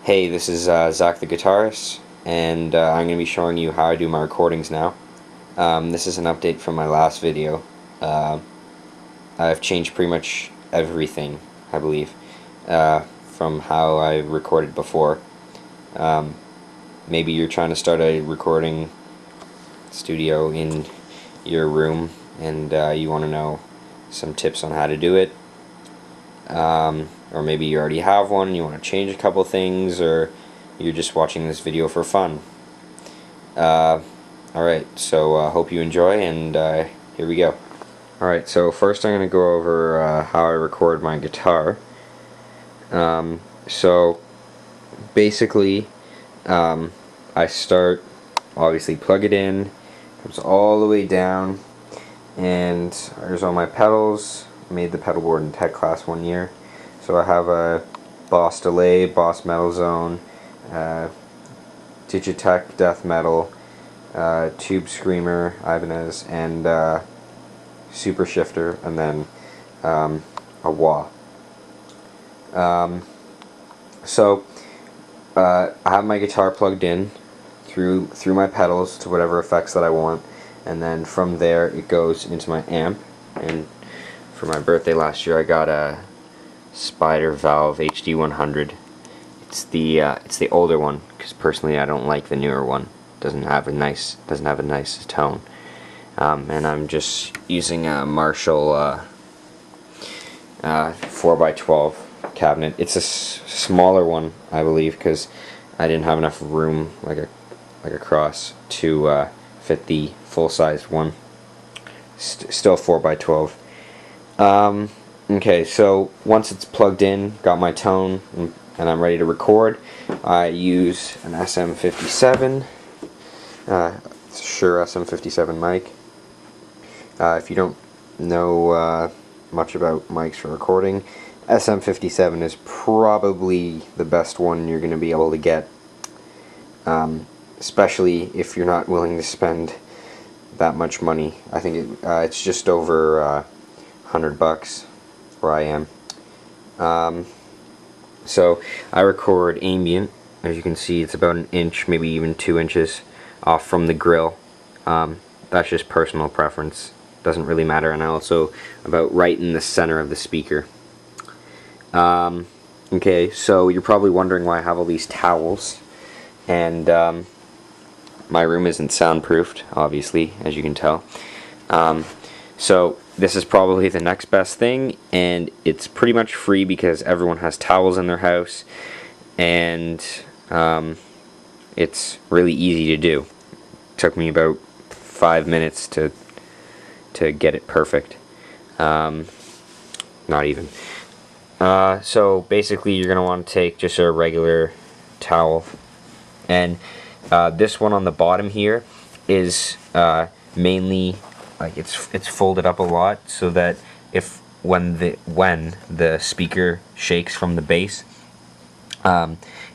Hey, this is Zach the guitarist, and I'm going to be showing you how I do my recordings now. This is an update from my last video. Uh, I've changed pretty much everything, I believe, from how I recorded before. Um, Maybe you're trying to start a recording studio in your room, and you want to know some tips on how to do it. Or maybe you already have one and you want to change a couple things, or you're just watching this video for fun. Alright, so hope you enjoy, and here we go. Alright, so first I'm going to go over how I record my guitar. So basically, I start, obviously plug it in, comes all the way down, and there's all my pedals. I made the pedal board in tech class one year. So I have a Boss Delay, Boss Metal Zone, Digitech Death Metal, Tube Screamer, Ibanez, and Super Shifter, and then a wah. So I have my guitar plugged in through my pedals to whatever effects that I want, and then from there it goes into my amp. And for my birthday last year I got a Spider Valve HD100. It's the older one, because personally I don't like the newer one. Doesn't have a nice tone. And I'm just using a Marshall 4x12 cabinet. It's a smaller one, I believe, because I didn't have enough room, like a cross, to fit the full-sized one. Still 4x12. Okay, so once it's plugged in, got my tone, and I'm ready to record, I use an SM57, it's a Shure SM57 mic. If you don't know much about mics for recording, SM57 is probably the best one you're going to be able to get, especially if you're not willing to spend that much money. I think it's just over $100 where I am. So I record ambient. As you can see, it's about an inch, maybe even 2 inches off from the grill. That's just personal preference. Doesn't really matter. And also about right in the center of the speaker. Okay, so you're probably wondering why I have all these towels. And my room isn't soundproofed, obviously, as you can tell. So this is probably the next best thing, and it's pretty much free because everyone has towels in their house, and it's really easy to do. It took me about 5 minutes to get it perfect. Not even. So basically you're going to want to take just a regular towel, and this one on the bottom here is mainly, like, it's folded up a lot, so that when the speaker shakes from the bass,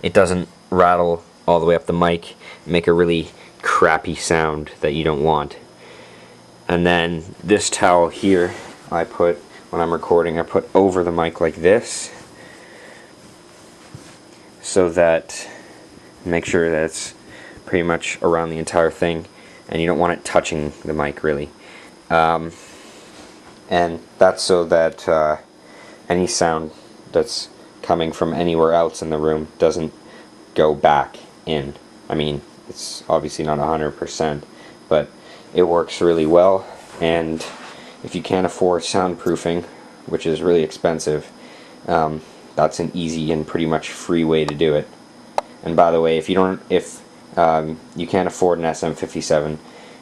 it doesn't rattle all the way up the mic and make a really crappy sound that you don't want. And then this towel here, I put, when I'm recording, I put over the mic like this, so that, make sure that it's pretty much around the entire thing, and you don't want it touching the mic really. And that's so that any sound that's coming from anywhere else in the room doesn't go back in. I mean, it's obviously not 100%, but it works really well. And if you can't afford soundproofing, which is really expensive, that's an easy and pretty much free way to do it. And by the way, if you can't afford an SM57,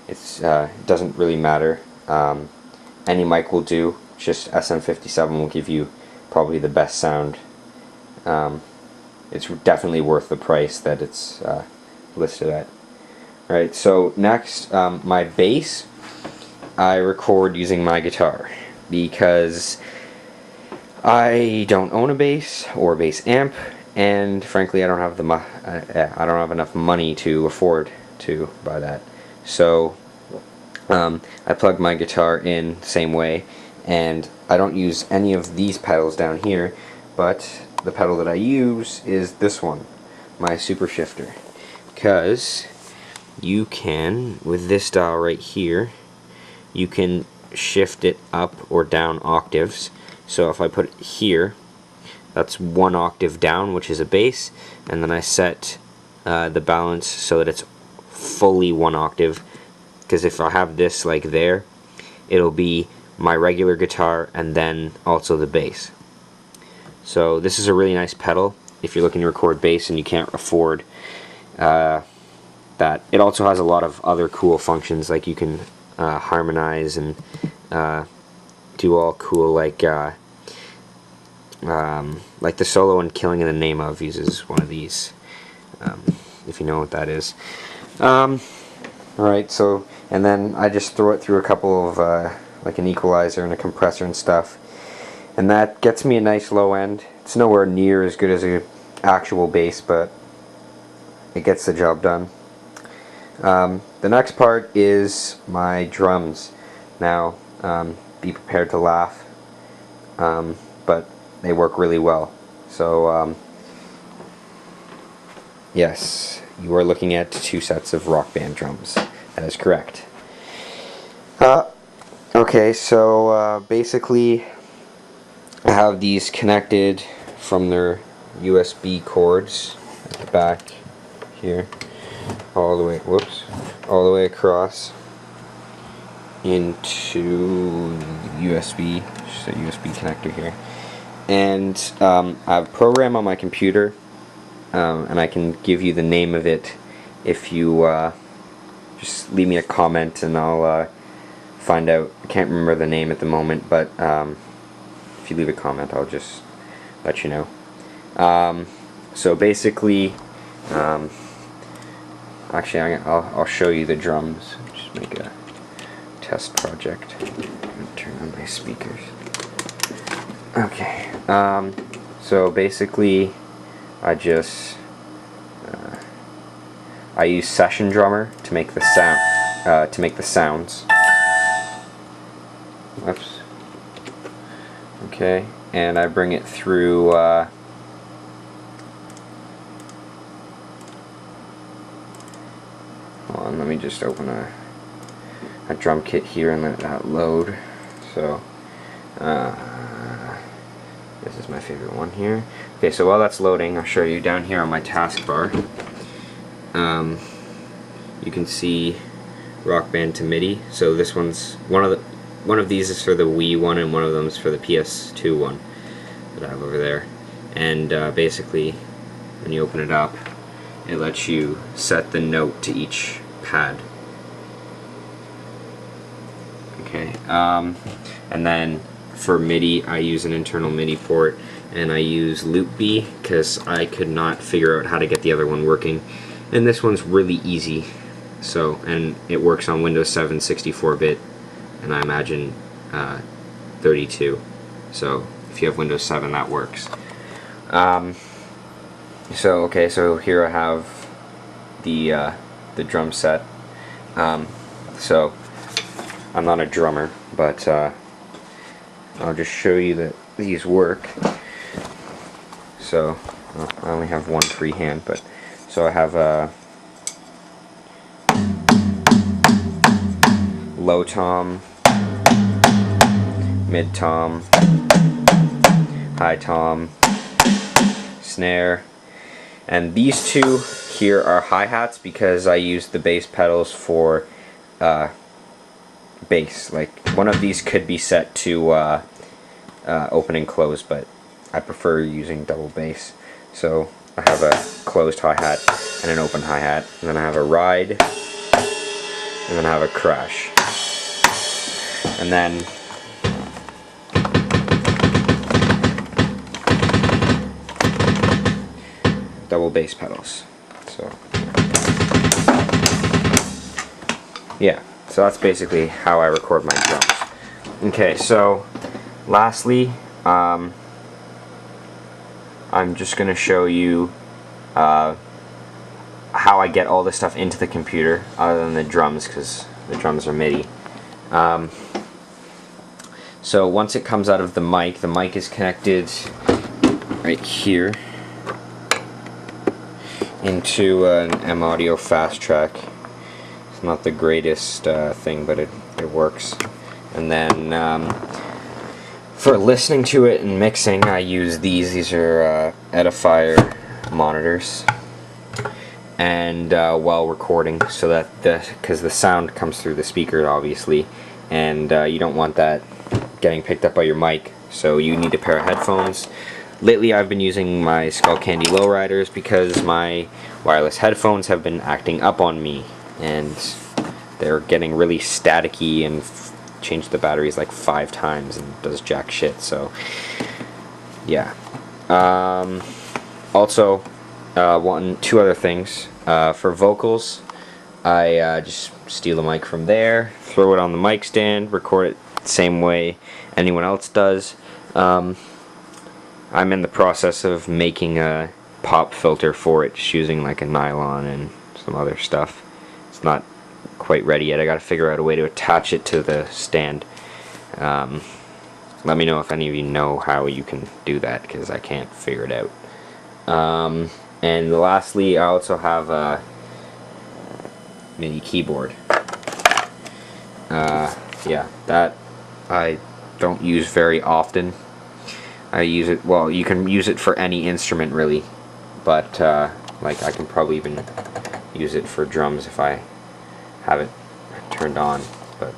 it doesn't really matter. Any mic will do. Just SM57 will give you probably the best sound. It's definitely worth the price that it's listed at. Alright, so next, my bass, I record using my guitar, because I don't own a bass or a bass amp, and frankly I don't have enough money to afford to buy that. So I plug my guitar in the same way, and I don't use any of these pedals down here, but the pedal that I use is this one. my super shifter, because you can, with this dial right here, you can shift it up or down octaves. So if I put it here, that's 1 octave down, which is a bass, and then I set the balance so that it's fully 1 octave, because if I have this like there, it'll be my regular guitar and then also the bass. So this is a really nice pedal if you're looking to record bass and you can't afford that. It also has a lot of other cool functions, like you can harmonize and do all cool, like the solo in Killing in the Name Of uses one of these, if you know what that is. Alright, so, and then I just throw it through a couple of, like an equalizer and a compressor and stuff, and that gets me a nice low end. It's nowhere near as good as an actual bass, but it gets the job done. The next part is my drums. Now, be prepared to laugh, but they work really well. So, yes, you are looking at 2 sets of Rock Band drums. That is correct. Okay, so basically I have these connected from their USB cords at the back here, all the way, all the way across into USB, just a USB connector here. And I have a program on my computer, and I can give you the name of it if you just leave me a comment, and I'll find out. I can't remember the name at the moment, but if you leave a comment, I'll just let you know. So basically, actually, I'll show you the drums. Just make a test project. Turn on my speakers. Okay. So basically, I just I use Session Drummer to make the sounds. Oops. Okay, and I bring it through. Hold on, let me just open a drum kit here and let that load. So, this is my favorite one here. Okay, so while that's loading, I'll show you down here on my taskbar. You can see Rock Band to MIDI. So this one's one of these is for the Wii one, and one of them is for the PS2 one that I have over there. And basically, when you open it up, it lets you set the note to each pad. Okay, and then for MIDI, I use an internal MIDI port, and I use LoopB because I could not figure out how to get the other one working. And this one's really easy. So, and it works on Windows 7 64-bit, and I imagine 32. So if you have Windows 7, that works. So okay, so here I have the drum set. So I'm not a drummer, but I'll just show you that these work. So I only have one free hand, but so I have a low tom, mid tom, high tom, snare, and these two here are hi-hats because I use the bass pedals for bass. Like, one of these could be set to open and close, but I prefer using double bass. So I have a closed hi-hat and an open hi-hat, and then I have a ride, and then I have a crash, and then double bass pedals. So yeah, so that's basically how I record my drums. Okay, so lastly, I'm just going to show you how I get all this stuff into the computer, other than the drums, because the drums are MIDI. So once it comes out of the mic is connected right here, into an M Audio Fast Track. It's not the greatest thing, but it works. And then for listening to it and mixing, I use these. These are Edifier monitors. And while recording, so that because the sound comes through the speaker, obviously, and you don't want that getting picked up by your mic, so you need a pair of headphones. Lately I've been using my Skullcandy Lowriders because my wireless headphones have been acting up on me, and they're getting really staticky, and changed the batteries like 5 times and does jack shit, so yeah. Also, two other things. For vocals, I just steal the mic from there, throw it on the mic stand, record it the same way anyone else does. I'm in the process of making a pop filter for it, just using like a nylon and some other stuff. It's not quite ready yet. I gotta figure out a way to attach it to the stand. Let me know if any of you know how you can do that, because I can't figure it out. And lastly, I also have a MIDI keyboard. Yeah, that I don't use very often. I use it, well, you can use it for any instrument really, but like I can probably even use it for drums if I have it turned on, but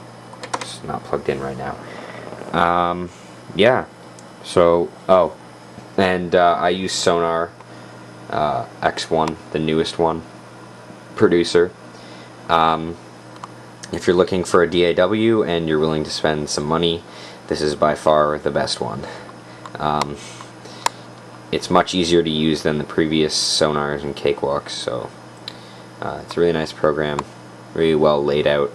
it's not plugged in right now. Yeah, so, oh, and I use Sonar X1, the newest one, producer. If you're looking for a DAW and you're willing to spend some money, this is by far the best one. It's much easier to use than the previous Sonars and Cakewalks, so it's a really nice program, really well laid out,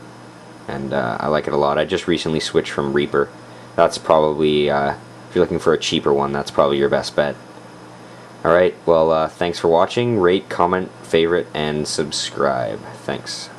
and I like it a lot. I just recently switched from Reaper. That's probably, if you're looking for a cheaper one, that's probably your best bet. Alright, well, thanks for watching. Rate, comment, favorite, and subscribe. Thanks.